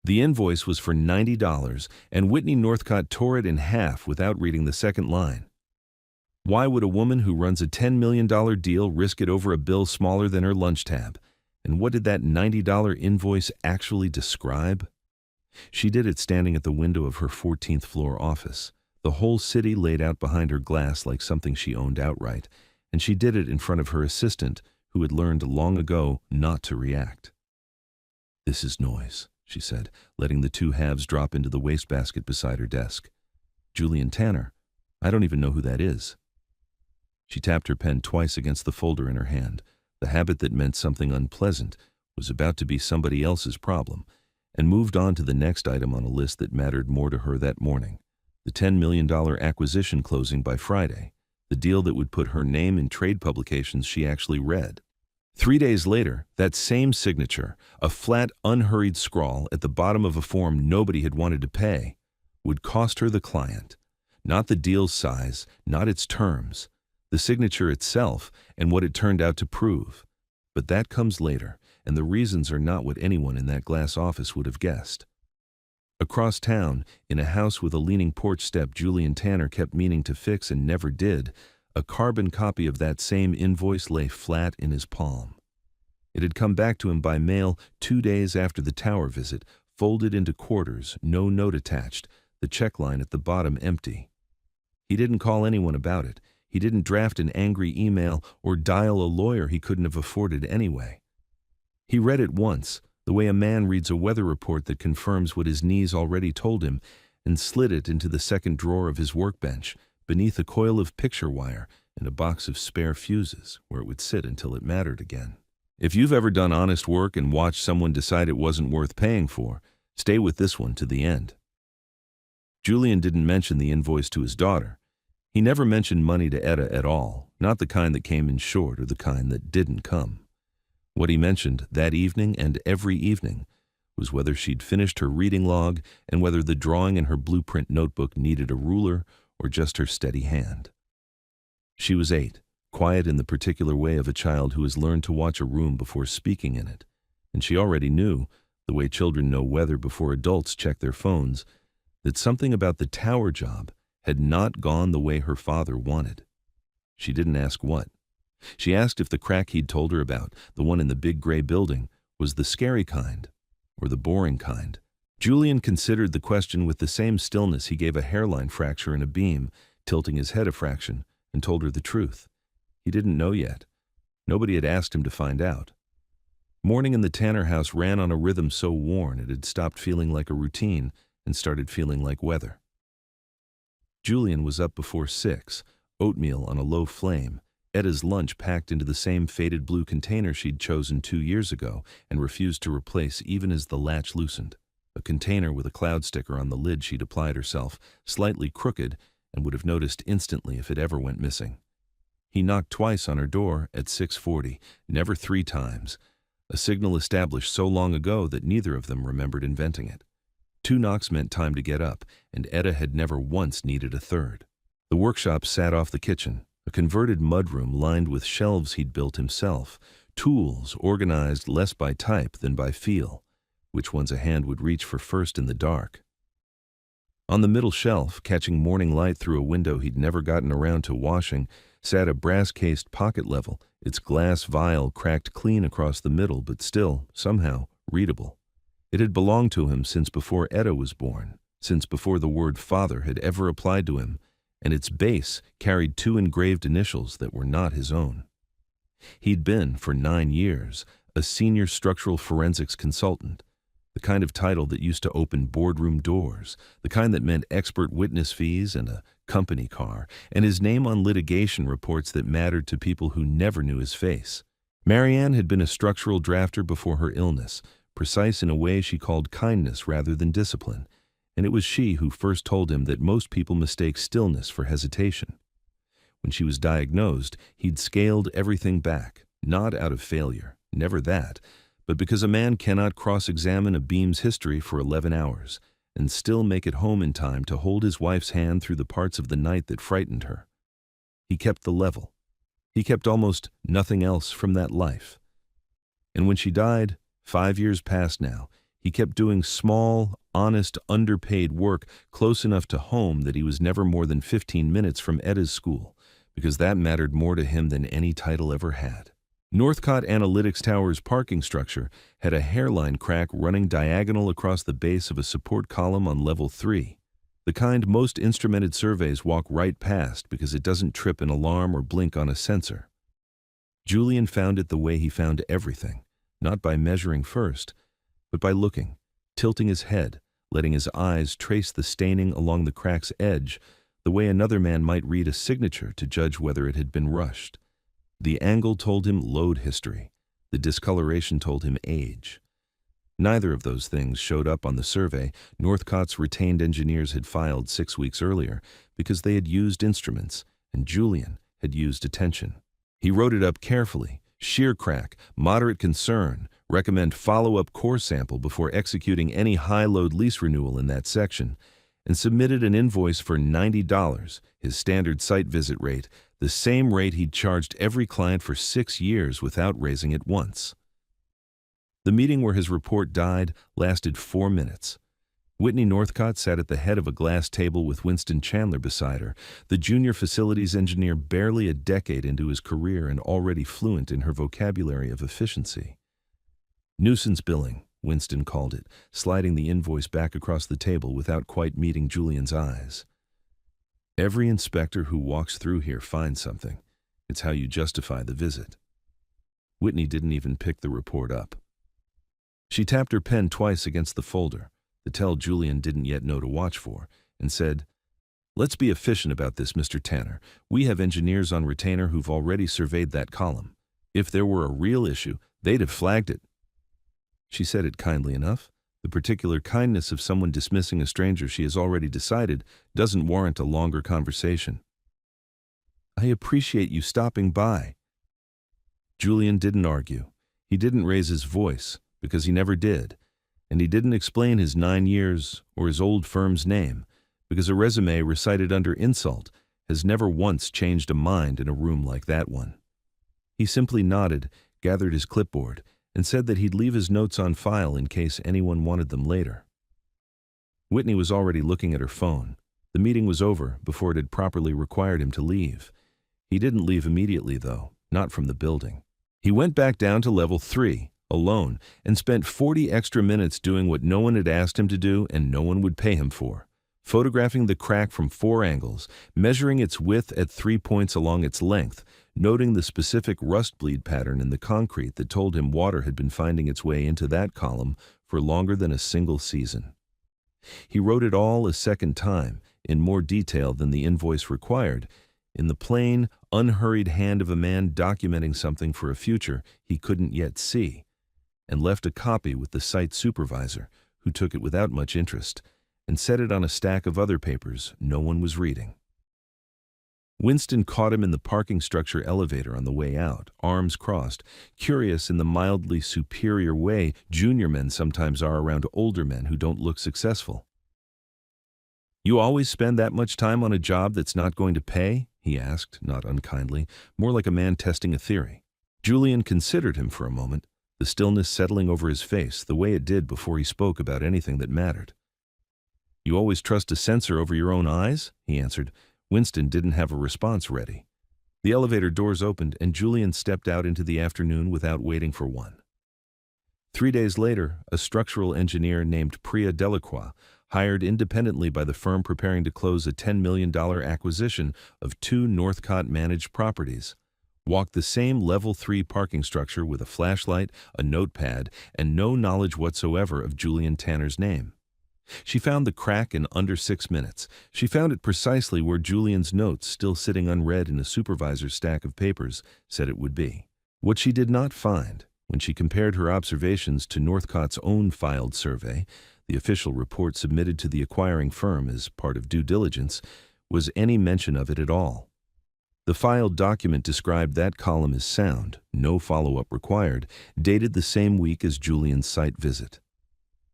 The invoice was for $90, and Whitney Northcott tore it in half without reading the second line. Why would a woman who runs a $10 million deal risk it over a bill smaller than her lunch tab? And what did that $90 invoice actually describe? She did it standing at the window of her 14th floor office, the whole city laid out behind her glass like something she owned outright, and she did it in front of her assistant, who had learned long ago not to react. "This is noise," she said, letting the two halves drop into the wastebasket beside her desk. "Julian Tanner. I don't even know who that is." She tapped her pen twice against the folder in her hand. The habit that meant something unpleasant was about to be somebody else's problem, and moved on to the next item on a list that mattered more to her that morning, the $10 million acquisition closing by Friday, the deal that would put her name in trade publications she actually read. 3 days later, that same signature, a flat, unhurried scrawl at the bottom of a form nobody had wanted to pay, would cost her the client. Not the deal's size, not its terms, the signature itself and what it turned out to prove. But that comes later, and the reasons are not what anyone in that glass office would have guessed. Across town, in a house with a leaning porch step Julian Tanner kept meaning to fix and never did, a carbon copy of that same invoice lay flat in his palm. It had come back to him by mail 2 days after the tower visit, folded into quarters, no note attached, the check line at the bottom empty. He didn't call anyone about it. He didn't draft an angry email or dial a lawyer he couldn't have afforded anyway. He read it once, the way a man reads a weather report that confirms what his knees already told him, and slid it into the second drawer of his workbench, beneath a coil of picture wire and a box of spare fuses, where it would sit until it mattered again. If you've ever done honest work and watched someone decide it wasn't worth paying for, stay with this one to the end. Julian didn't mention the invoice to his daughter. He never mentioned money to Etta at all, not the kind that came in short or the kind that didn't come. What he mentioned that evening and every evening was whether she'd finished her reading log and whether the drawing in her blueprint notebook needed a ruler or just her steady hand. She was 8, quiet in the particular way of a child who has learned to watch a room before speaking in it, and she already knew, the way children know weather before adults check their phones, that something about the tower job had not gone the way her father wanted. She didn't ask what. She asked if the crack he'd told her about, the one in the big gray building, was the scary kind or the boring kind. Julian considered the question with the same stillness he gave a hairline fracture in a beam, tilting his head a fraction, and told her the truth. He didn't know yet. Nobody had asked him to find out. Morning in the Tanner house ran on a rhythm so worn it had stopped feeling like a routine and started feeling like weather. Julian was up before 6, oatmeal on a low flame, Etta's lunch packed into the same faded blue container she'd chosen 2 years ago and refused to replace even as the latch loosened, a container with a cloud sticker on the lid she'd applied herself, slightly crooked, and would have noticed instantly if it ever went missing. He knocked twice on her door at 6:40, never 3 times, a signal established so long ago that neither of them remembered inventing it. 2 knocks meant time to get up, and Etta had never once needed a third. The workshop sat off the kitchen, a converted mudroom lined with shelves he'd built himself, tools organized less by type than by feel, which one's a hand would reach for first in the dark. On the middle shelf, catching morning light through a window he'd never gotten around to washing, sat a brass-cased pocket level, its glass vial cracked clean across the middle but still, somehow, readable. It had belonged to him since before Etta was born, since before the word father had ever applied to him, and its base carried 2 engraved initials that were not his own. He'd been, for 9 years, a senior structural forensics consultant, the kind of title that used to open boardroom doors, the kind that meant expert witness fees and a company car, and his name on litigation reports that mattered to people who never knew his face. Marianne had been a structural drafter before her illness, precise in a way she called kindness rather than discipline, and it was she who first told him that most people mistake stillness for hesitation. When she was diagnosed, he'd scaled everything back, not out of failure, never that, but because a man cannot cross-examine a beam's history for 11 hours and still make it home in time to hold his wife's hand through the parts of the night that frightened her. He kept the level. He kept almost nothing else from that life. And when she died, 5 years past now, He kept doing small, honest, underpaid work close enough to home that he was never more than 15 minutes from Edda's school, because that mattered more to him than any title ever had. Northcott Analytics Tower's parking structure had a hairline crack running diagonal across the base of a support column on level 3, the kind most instrumented surveys walk right past because it doesn't trip an alarm or blink on a sensor. Julian found it the way he found everything, not by measuring first, but by looking, tilting his head, letting his eyes trace the staining along the crack's edge, the way another man might read a signature to judge whether it had been rushed. The angle told him load history. The discoloration told him age. Neither of those things showed up on the survey Northcott's retained engineers had filed 6 weeks earlier because they had used instruments, and Julian had used attention. He wrote it up carefully: shear crack, moderate concern, recommend follow-up core sample before executing any high-load lease renewal in that section, and submitted an invoice for $90, his standard site visit rate, the same rate he'd charged every client for 6 years without raising it once. The meeting where his report died lasted 4 minutes. Whitney Northcott sat at the head of a glass table with Winston Chandler beside her, the junior facilities engineer barely a decade into his career and already fluent in her vocabulary of efficiency. Nuisance billing, Winston called it, sliding the invoice back across the table without quite meeting Julian's eyes. Every inspector who walks through here finds something. It's how you justify the visit. Whitney didn't even pick the report up. She tapped her pen twice against the folder, the tell Julian didn't yet know to watch for, and said, "Let's be efficient about this, Mr. Tanner. We have engineers on retainer who've already surveyed that column. If there were a real issue, they'd have flagged it." She said it kindly enough. The particular kindness of someone dismissing a stranger she has already decided doesn't warrant a longer conversation. "I appreciate you stopping by." Julian didn't argue. He didn't raise his voice, because he never did, and he didn't explain his 9 years or his old firm's name, because a resume recited under insult has never once changed a mind in a room like that one. He simply nodded, gathered his clipboard, and said that he'd leave his notes on file in case anyone wanted them later. Whitney was already looking at her phone. The meeting was over before it had properly required him to leave. He didn't leave immediately, though, not from the building. He went back down to level 3, alone, and spent 40 extra minutes doing what no one had asked him to do and no one would pay him for: photographing the crack from 4 angles, measuring its width at 3 points along its length, noting the specific rust bleed pattern in the concrete that told him water had been finding its way into that column for longer than a single season. He wrote it all a second time, in more detail than the invoice required, in the plain, unhurried hand of a man documenting something for a future he couldn't yet see, and left a copy with the site supervisor, who took it without much interest, and set it on a stack of other papers no one was reading. Winston caught him in the parking structure elevator on the way out, arms crossed, curious in the mildly superior way junior men sometimes are around older men who don't look successful. "You always spend that much time on a job that's not going to pay?" he asked, not unkindly, more like a man testing a theory. Julian considered him for a moment, the stillness settling over his face the way it did before he spoke about anything that mattered. "You always trust a sensor over your own eyes?" he answered. Winston didn't have a response ready. The elevator doors opened and Julian stepped out into the afternoon without waiting for one. 3 days later, a structural engineer named Priya Delacroix, hired independently by the firm preparing to close a $10 million acquisition of 2 Northcott-managed properties, walked the same level 3 parking structure with a flashlight, a notepad, and no knowledge whatsoever of Julian Tanner's name. She found the crack in under 6 minutes. She found it precisely where Julian's notes, still sitting unread in a supervisor's stack of papers, said it would be. What she did not find, when she compared her observations to Northcott's own filed survey, the official report submitted to the acquiring firm as part of due diligence, was any mention of it at all. The filed document described that column as sound, no follow-up required, dated the same week as Julian's site visit.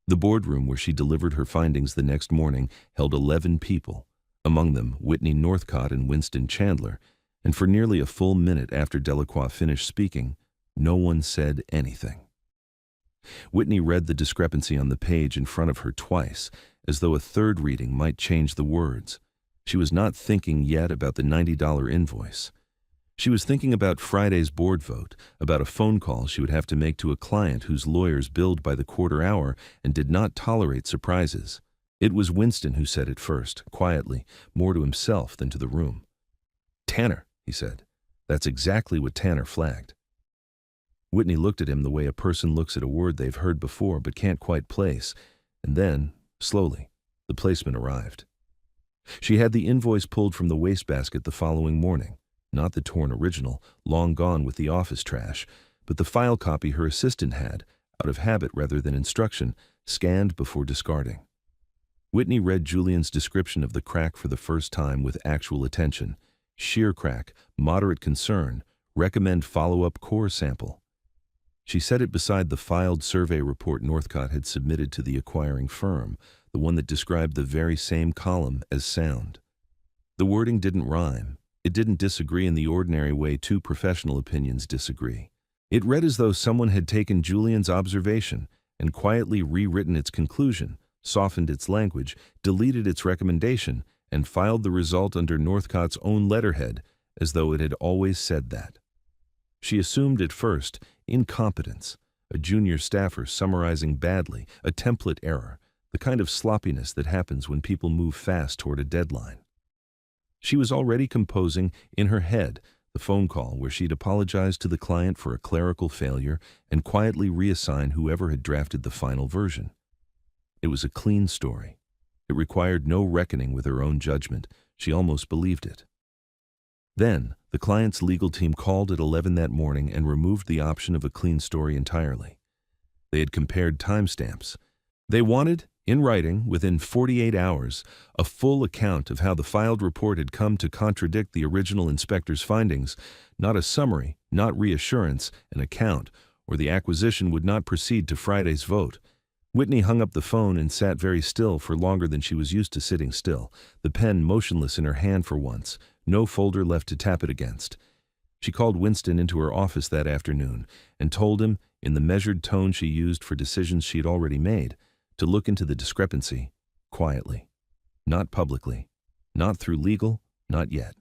The boardroom where she delivered her findings the next morning held 11 people, among them Whitney Northcott and Winston Chandler, and for nearly a full minute after Delacroix finished speaking, no one said anything. Whitney read the discrepancy on the page in front of her twice, as though a third reading might change the words. She was not thinking yet about the $90 invoice. She was thinking about Friday's board vote, about a phone call she would have to make to a client whose lawyers billed by the quarter hour and did not tolerate surprises. It was Winston who said it first, quietly, more to himself than to the room. "Tanner," he said. "That's exactly what Tanner flagged." Whitney looked at him the way a person looks at a word they've heard before but can't quite place, and then, slowly, the placement arrived. She had the invoice pulled from the wastebasket the following morning, not the torn original, long gone with the office trash, but the file copy her assistant had, out of habit rather than instruction, scanned before discarding. Whitney read Julian's description of the crack for the first time with actual attention. Shear crack, moderate concern, recommend follow-up core sample. She set it beside the filed survey report Northcott had submitted to the acquiring firm, the one that described the very same column as sound. The wording didn't rhyme. It didn't disagree in the ordinary way two professional opinions disagree. It read as though someone had taken Julian's observation and quietly rewritten its conclusion, softened its language, deleted its recommendation, and filed the result under Northcott's own letterhead as though it had always said that. She assumed at first incompetence, a junior staffer summarizing badly, a template error, the kind of sloppiness that happens when people move fast toward a deadline. She was already composing, in her head, the phone call where she'd apologize to the client for a clerical failure and quietly reassign whoever had drafted the final version. It was a clean story. It required no reckoning with her own judgment. She almost believed it. Then, the client's legal team called at 11 that morning and removed the option of a clean story entirely. They had compared timestamps. They wanted, in writing, within 48 hours, a full account of how the filed report had come to contradict the original inspector's findings, not a summary, not reassurance, an account, or the acquisition would not proceed to Friday's vote. Whitney hung up the phone and sat very still for longer than she was used to sitting still, the pen motionless in her hand for once, no folder left to tap it against. She called Winston into her office that afternoon and told him, in the measured tone she used for decisions she had already made, to look into the discrepancy, quietly. Not publicly. Not through legal, not yet.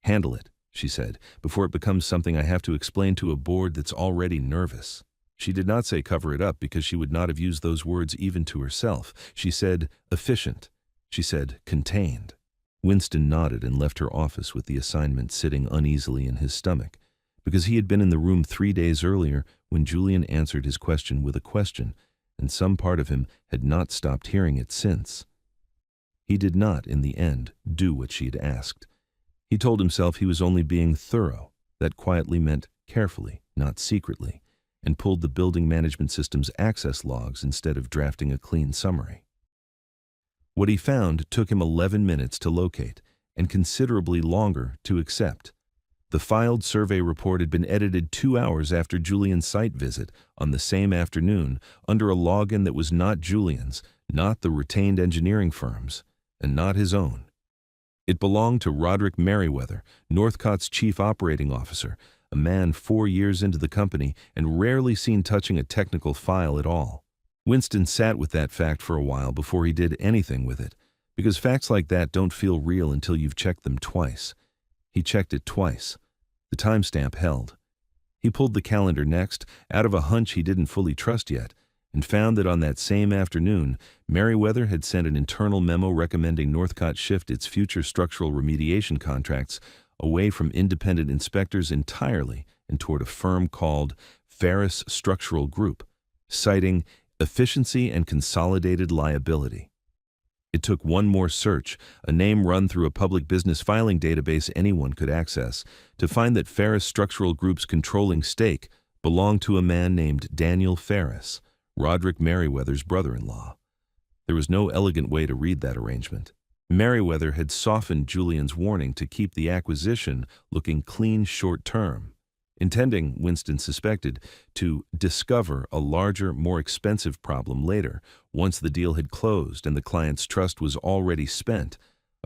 "Handle it," she said, "before it becomes something I have to explain to a board that's already nervous." She did not say cover it up because she would not have used those words even to herself. She said efficient. She said contained. Winston nodded and left her office with the assignment sitting uneasily in his stomach, because he had been in the room 3 days earlier when Julian answered his question with a question, and some part of him had not stopped hearing it since. He did not, in the end, do what she had asked. He told himself he was only being thorough. That quietly meant carefully, not secretly, and pulled the building management system's access logs instead of drafting a clean summary. What he found took him 11 minutes to locate, and considerably longer to accept. The filed survey report had been edited 2 hours after Julian's site visit, on the same afternoon, under a login that was not Julian's, not the retained engineering firm's, and not his own. It belonged to Roderick Merriweather, Northcott's chief operating officer, a man 4 years into the company and rarely seen touching a technical file at all. Winston sat with that fact for a while before he did anything with it, because facts like that don't feel real until you've checked them twice. He checked it twice. The timestamp held. He pulled the calendar next, out of a hunch he didn't fully trust yet, and found that on that same afternoon, Merriweather had sent an internal memo recommending Northcott shift its future structural remediation contracts away from independent inspectors entirely and toward a firm called Ferris Structural Group, citing efficiency and consolidated liability. It took one more search, a name run through a public business filing database anyone could access, to find that Ferris Structural Group's controlling stake belonged to a man named Daniel Ferris, Roderick Merriweather's brother-in-law. There was no elegant way to read that arrangement. Merriweather had softened Julian's warning to keep the acquisition looking clean short-term, intending, Winston suspected, to discover a larger, more expensive problem later, once the deal had closed and the client's trust was already spent,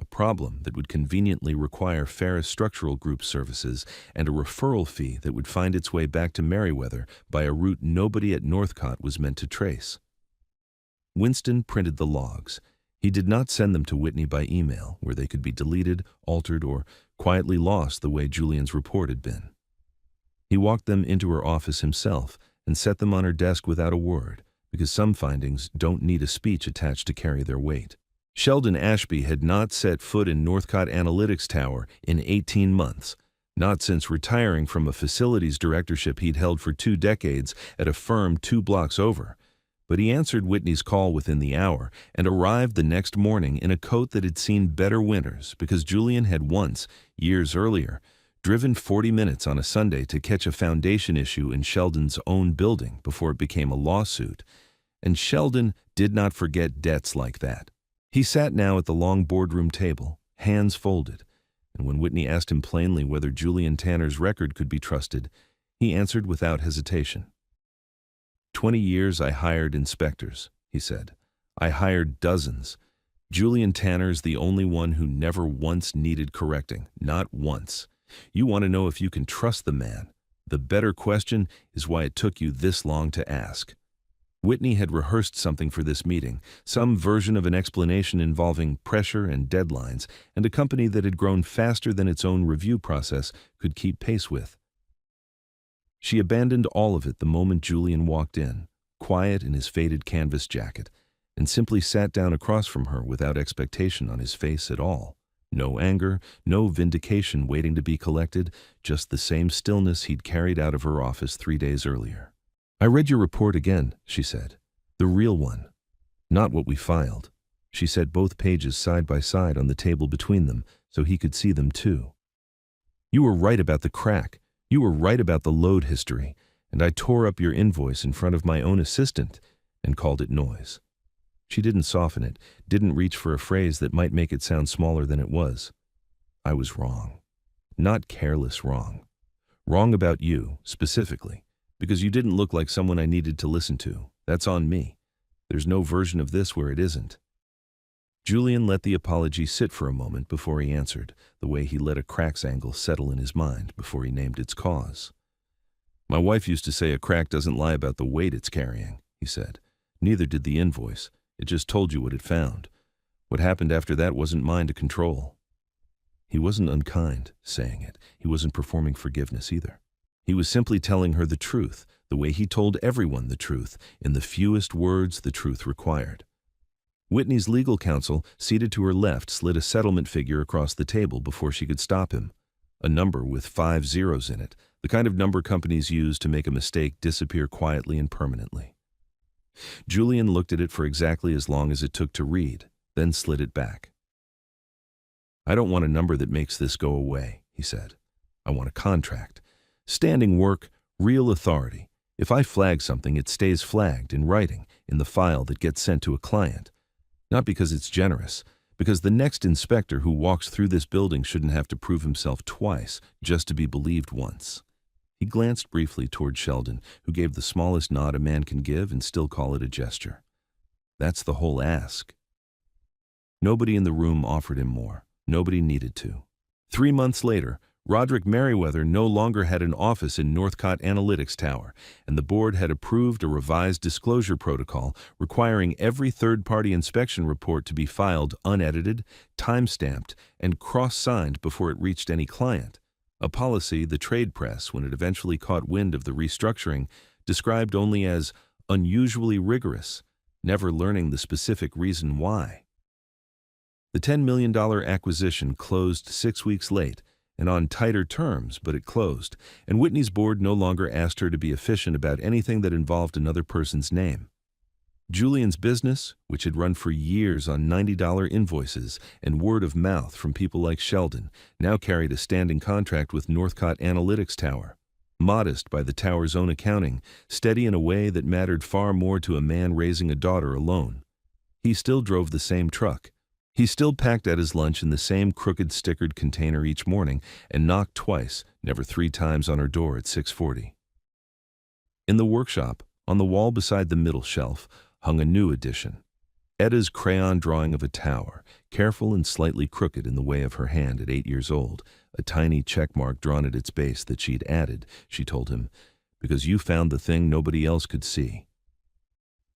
a problem that would conveniently require Ferris Structural Group services and a referral fee that would find its way back to Merriweather by a route nobody at Northcott was meant to trace. Winston printed the logs. He did not send them to Whitney by email, where they could be deleted, altered, or quietly lost the way Julian's report had been. He walked them into her office himself and set them on her desk without a word, because some findings don't need a speech attached to carry their weight. Sheldon Ashby had not set foot in Northcott Analytics Tower in 18 months, not since retiring from a facilities directorship he'd held for 2 decades at a firm 2 blocks over. But he answered Whitney's call within the hour and arrived the next morning in a coat that had seen better winters because Julian had once, years earlier, driven 40 minutes on a Sunday to catch a foundation issue in Sheldon's own building before it became a lawsuit. And Sheldon did not forget debts like that. He sat now at the long boardroom table, hands folded, and when Whitney asked him plainly whether Julian Tanner's record could be trusted, he answered without hesitation. 20 years I hired inspectors, he said. I hired dozens. Julian Tanner's the only one who never once needed correcting, not once. You want to know if you can trust the man. The better question is why it took you this long to ask. Whitney had rehearsed something for this meeting, some version of an explanation involving pressure and deadlines, and a company that had grown faster than its own review process could keep pace with. She abandoned all of it the moment Julian walked in, quiet in his faded canvas jacket, and simply sat down across from her without expectation on his face at all. No anger, no vindication waiting to be collected, just the same stillness he'd carried out of her office 3 days earlier. I read your report again, she said. The real one. Not what we filed. She set both pages side by side on the table between them so he could see them too. You were right about the crack. You were right about the load history, and I tore up your invoice in front of my own assistant and called it noise. She didn't soften it, didn't reach for a phrase that might make it sound smaller than it was. I was wrong. Not careless wrong. Wrong about you, specifically, because you didn't look like someone I needed to listen to. That's on me. There's no version of this where it isn't. Julian let the apology sit for a moment before he answered, the way he let a crack's angle settle in his mind before he named its cause. My wife used to say a crack doesn't lie about the weight it's carrying, he said. Neither did the invoice. It just told you what it found. What happened after that wasn't mine to control. He wasn't unkind, saying it. He wasn't performing forgiveness either. He was simply telling her the truth, the way he told everyone the truth, in the fewest words the truth required. Whitney's legal counsel, seated to her left, slid a settlement figure across the table before she could stop him. A number with 5 zeros in it, the kind of number companies use to make a mistake disappear quietly and permanently. Julian looked at it for exactly as long as it took to read, then slid it back. I don't want a number that makes this go away, he said. I want a contract. Standing work, real authority. If I flag something, it stays flagged in writing, in the file that gets sent to a client. Not because it's generous, because the next inspector who walks through this building shouldn't have to prove himself twice just to be believed once. He glanced briefly toward Sheldon, who gave the smallest nod a man can give and still call it a gesture. That's the whole ask. Nobody in the room offered him more. Nobody needed to. 3 months later, Roderick Merriweather no longer had an office in Northcott Analytics Tower, and the board had approved a revised disclosure protocol requiring every third-party inspection report to be filed unedited, time-stamped, and cross-signed before it reached any client, a policy the trade press, when it eventually caught wind of the restructuring, described only as unusually rigorous, never learning the specific reason why. The $10 million acquisition closed 6 weeks late, and on tighter terms, but it closed, and Whitney's board no longer asked her to be efficient about anything that involved another person's name. Julian's business, which had run for years on $90 invoices and word of mouth from people like Sheldon, now carried a standing contract with Northcott Analytics Tower. Modest by the tower's own accounting, steady in a way that mattered far more to a man raising a daughter alone. He still drove the same truck. He still packed at his lunch in the same crooked stickered container each morning and knocked twice, never 3 times on her door at 6:40. In the workshop, on the wall beside the middle shelf, hung a new edition. Etta's crayon drawing of a tower, careful and slightly crooked in the way of her hand at 8 years old, a tiny check mark drawn at its base that she'd added, she told him, because you found the thing nobody else could see.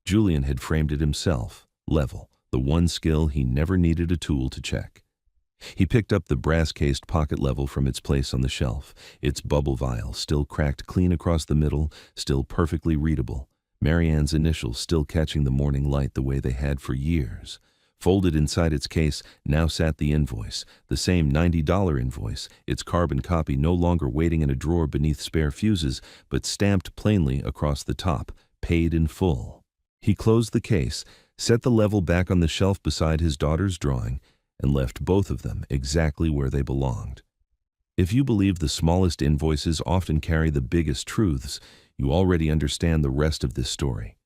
Julian had framed it himself, level, the one skill he never needed a tool to check. He picked up the brass-cased pocket level from its place on the shelf, its bubble vial still cracked clean across the middle, still perfectly readable, Marianne's initials still catching the morning light the way they had for years. Folded inside its case now sat the invoice, the same $90 invoice, its carbon copy no longer waiting in a drawer beneath spare fuses, but stamped plainly across the top, paid in full. He closed the case, set the level back on the shelf beside his daughter's drawing, and left both of them exactly where they belonged. If you believe the smallest invoices often carry the biggest truths, you already understand the rest of this story.